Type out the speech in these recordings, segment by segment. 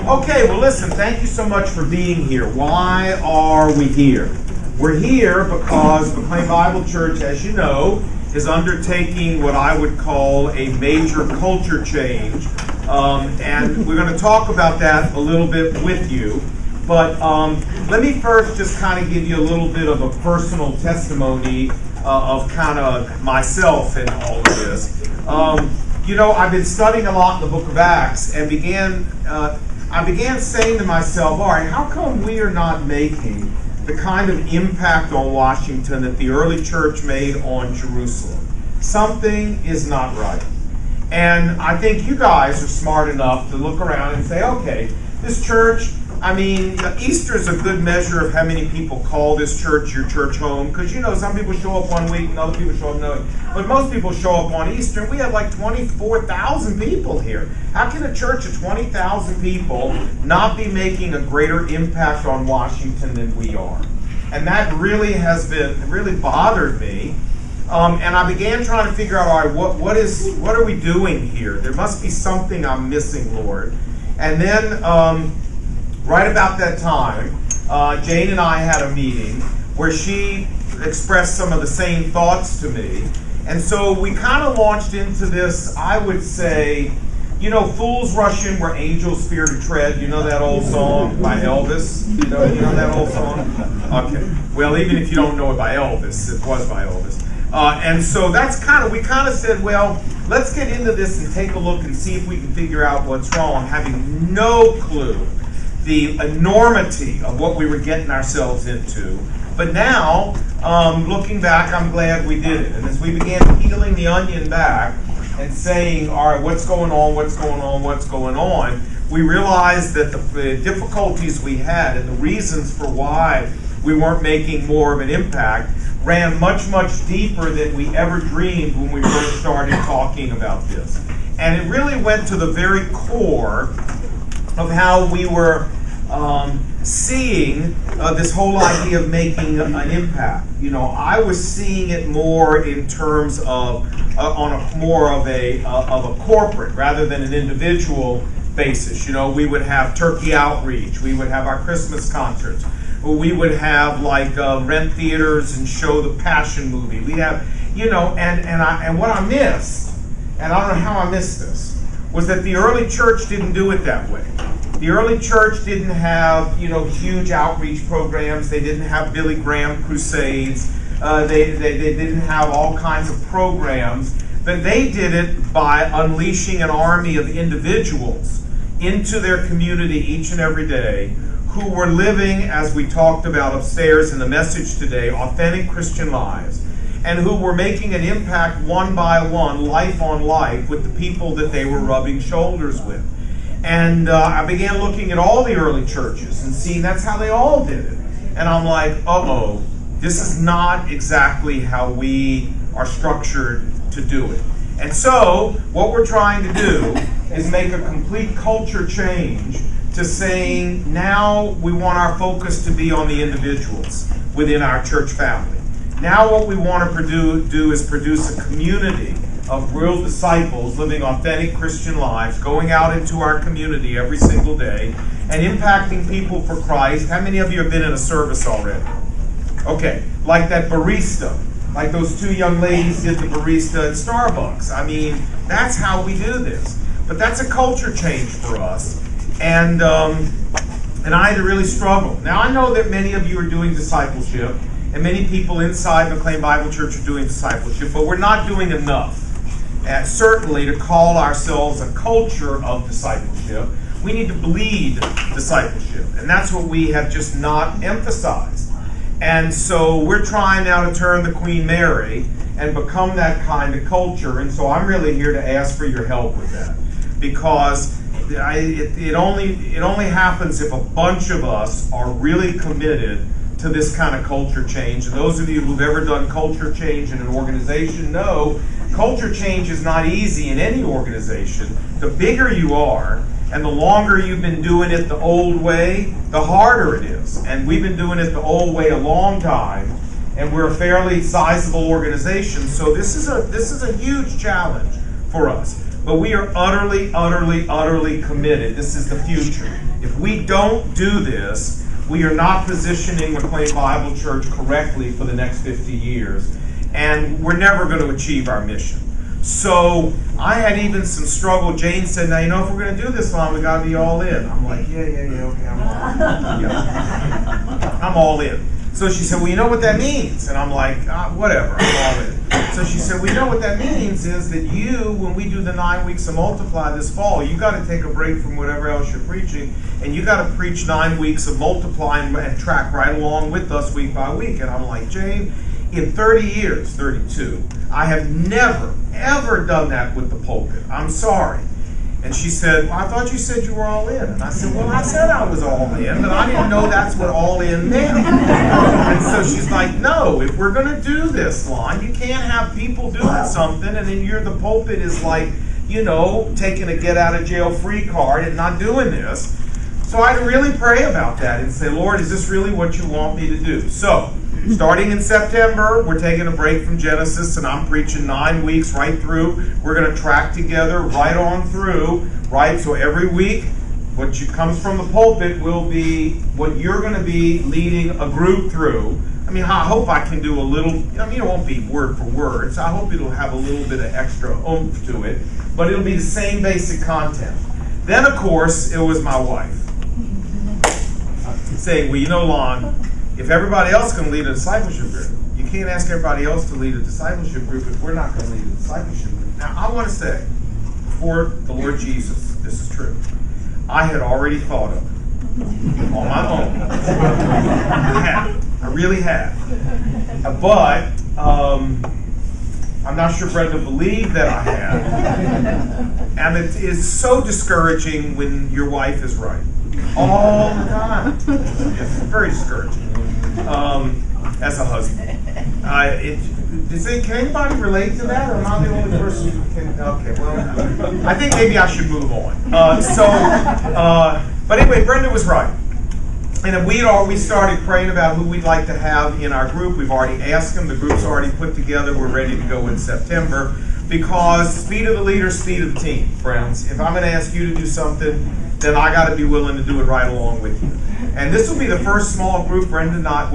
Okay, well listen, thank you so much for being here. Why are we here? We're here because McLean Bible Church, as you know, is undertaking what I would call a major culture change. And we're going to talk about that a little bit with you. But let me first just kind of give you a little bit of a personal testimony of kind of myself in all of this. You know, I've been studying a lot in the book of Acts and I began saying to myself, all right, how come we are not making the kind of impact on Washington that the early church made on Jerusalem? Something is not right. And I think you guys are smart enough to look around and say, okay, this church, I mean, Easter is a good measure of how many people call this church your church home. Because, you know, some people show up one week and other people show up another week. But most people show up on Easter. And we have like 24,000 people here. How can a church of 20,000 people not be making a greater impact on Washington than we are? And that really really bothered me. And I began trying to figure out, all right, what are we doing here? There must be something I'm missing, Lord. And then right about that time, Jane and I had a meeting where she expressed some of the same thoughts to me. And so we kind of launched into this, I would say, you know, fools rush in where angels fear to tread. You know that old song by Elvis? You know that old song? Okay. Well, even if you don't know it by Elvis, it was by Elvis. And so we kind of said, well, let's get into this and take a look and see if we can figure out what's wrong, having no clue the enormity of what we were getting ourselves into. But now, looking back, I'm glad we did it. And as we began peeling the onion back and saying, all right, what's going on, we realized that the difficulties we had and the reasons for why we weren't making more of an impact ran much, much deeper than we ever dreamed when we first started talking about this. And it really went to the very core of how we were seeing this whole idea of making an impact. You know, I was seeing it more in terms of more of a corporate rather than an individual basis. You know, we would have turkey outreach, we would have our Christmas concerts, we would have like rent theaters and show the Passion movie. We have, you know, and what I missed, and I don't know how I missed this, was that the early church didn't do it that way. The early church didn't have, you know, huge outreach programs. They didn't have Billy Graham crusades. They didn't have all kinds of programs. But they did it by unleashing an army of individuals into their community each and every day who were living, as we talked about upstairs in the message today, authentic Christian lives, and who were making an impact one by one, life on life, with the people that they were rubbing shoulders with. And I began looking at all the early churches and seeing that's how they all did it. And I'm like, uh-oh, this is not exactly how we are structured to do it. And so what we're trying to do is make a complete culture change to saying now we want our focus to be on the individuals within our church family. Now what we want to do is produce a community of real disciples living authentic Christian lives, going out into our community every single day and impacting people for Christ. How many of you have been in a service already? Okay, like that barista, like those two young ladies did the barista at Starbucks. I mean, that's how we do this. But that's a culture change for us. And I had to really struggle. Now, I know that many of you are doing discipleship, and many people inside McLean Bible Church are doing discipleship, but we're not doing enough, certainly, to call ourselves a culture of discipleship. We need to bleed discipleship, and that's what we have just not emphasized. And so we're trying now to turn the Queen Mary and become that kind of culture, and so I'm really here to ask for your help with that, because it only happens if a bunch of us are really committed to this kind of culture change. And those of you who've ever done culture change in an organization know culture change is not easy in any organization. The bigger you are and the longer you've been doing it the old way, the harder it is. And we've been doing it the old way a long time, and we're a fairly sizable organization. So this is a huge challenge for us. But we are utterly, utterly, utterly committed. This is the future. If we don't do this, we are not positioning McLean Bible Church correctly for the next 50 years. And we're never going to achieve our mission. So I had even some struggle. Jane said, now, if we're going to do this long, we got to be all in. I'm like, yeah, okay, I'm all in. Yeah. I'm all in. So she said, well, you know what that means? And I'm like, whatever, I'm all in. So she said, well, you know what that means is that when we do the 9 weeks of Multiply this fall, you got to take a break from whatever else you're preaching, and you got to preach 9 weeks of Multiply and track right along with us week by week. And I'm like, Jane, in 30 years, 32, I have never, ever done that with the pulpit. I'm sorry. And she said, well, I thought you said you were all in. And I said, well, I said I was all in, but I didn't know that's what all in meant. And so she's like, no, if we're going to do this, Lon, you can't have people doing something and then the pulpit is like, taking a get out of jail free card and not doing this. So I had to really pray about that and say, Lord, is this really what you want me to do? So, starting in September, we're taking a break from Genesis, and I'm preaching 9 weeks right through. We're going to track together right on through, right? So every week, what comes from the pulpit will be what you're going to be leading a group through. I hope I can do a little, it won't be word for word, so I hope it'll have a little bit of extra oomph to it, but it'll be the same basic content. Then, of course, it was my wife saying, well, Lon, if everybody else can lead a discipleship group, you can't ask everybody else to lead a discipleship group if we're not going to lead a discipleship group. Now, I want to say, before the Lord Jesus, this is true, I had already thought of it on my own. I really had. But I'm not sure Brenda believed that I had. And it is so discouraging when your wife is right. All the time. It's very discouraging. As a husband. Can anybody relate to that? Or am I the only person who can? Okay, well, I think maybe I should move on. But anyway, Brenda was right. And we started praying about who we'd like to have in our group. We've already asked them. The group's already put together. We're ready to go in September. Because speed of the leader, speed of the team, friends. If I'm going to ask you to do something, then I got to be willing to do it right along with you. And this will be the first small group, Brenda, not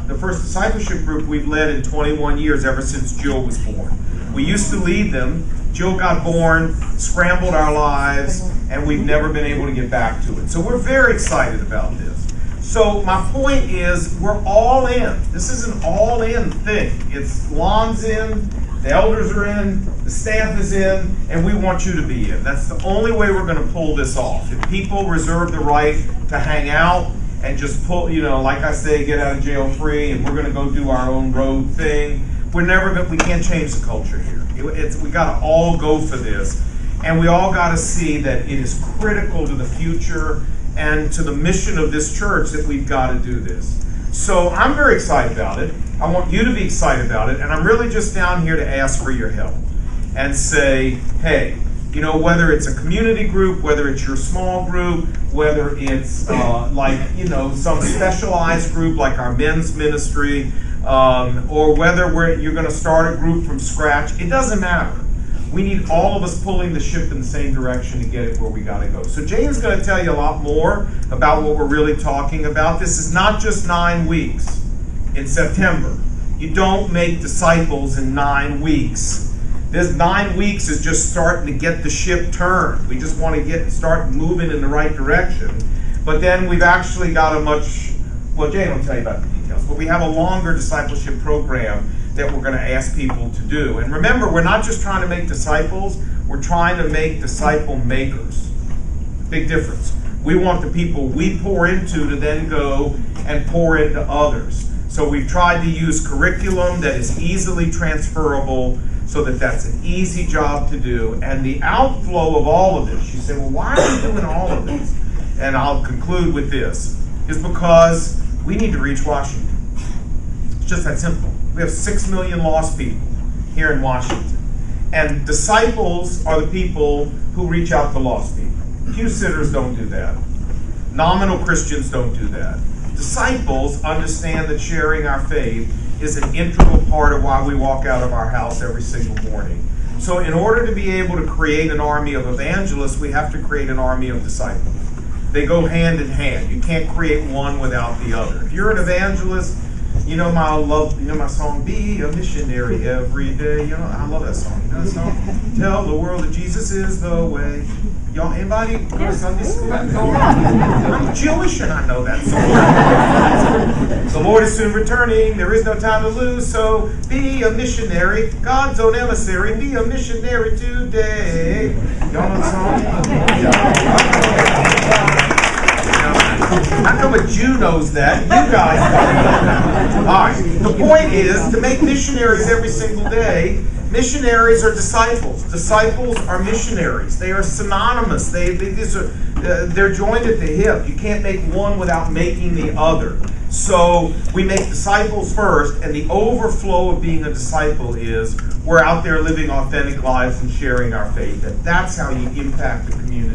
the first discipleship group we've led in 21 years, ever since Jill was born. We used to lead them. Jill got born, scrambled our lives, and we've never been able to get back to it. So we're very excited about this. So my point is, we're all in. This is an all-in thing. It's Lon's in, the elders are in, the staff is in, and we want you to be in. That's the only way we're going to pull this off. If people reserve the right to hang out and just pull, like I say, get out of jail free, and we're going to go do our own road thing, we can't change the culture here. We got to all go for this, and we all got to see that it is critical to the future and to the mission of this church that we've got to do this. So I'm very excited about it. I want you to be excited about it, and I'm really just down here to ask for your help and say, hey, whether it's a community group, whether it's your small group, whether it's some specialized group like our men's ministry, or whether you're going to start a group from scratch, it doesn't matter. We need all of us pulling the ship in the same direction to get it where we got to go. So Jane's going to tell you a lot more about what we're really talking about. This is not just 9 weeks in September. You don't make disciples in 9 weeks. This 9 weeks is just starting to get the ship turned. We just want to start moving in the right direction. But then we've actually got Jane will tell you about the details, but we have a longer discipleship program that we're going to ask people to do. And remember, we're not just trying to make disciples, we're trying to make disciple makers. Big difference. We want the people we pour into to then go and pour into others. So we've tried to use curriculum that is easily transferable so that that's an easy job to do. And the outflow of all of this, you say, well, why are we doing all of this? And I'll conclude with this, is because we need to reach Washington. It's just that simple. We have 6 million lost people here in Washington. And disciples are the people who reach out to lost people. Pew sitters don't do that. Nominal Christians don't do that. Disciples understand that sharing our faith is an integral part of why we walk out of our house every single morning. So in order to be able to create an army of evangelists, we have to create an army of disciples. They go hand in hand. You can't create one without the other. If you're an evangelist, you know my song, "Be a Missionary Every Day." You know, I love that song. You know that song? Tell the world that Jesus is the way. Y'all, anybody go to Sunday school? I'm Jewish and I know that song. The Lord is soon returning. There is no time to lose. So be a missionary, God's own emissary. Be a missionary today. Y'all know the song? How come a Jew knows that? You guys don't. All right. The point is to make missionaries every single day. Missionaries are disciples. Disciples are missionaries. They are synonymous. They're joined at the hip. You can't make one without making the other. So we make disciples first, and the overflow of being a disciple is we're out there living authentic lives and sharing our faith. And that's how you impact the community.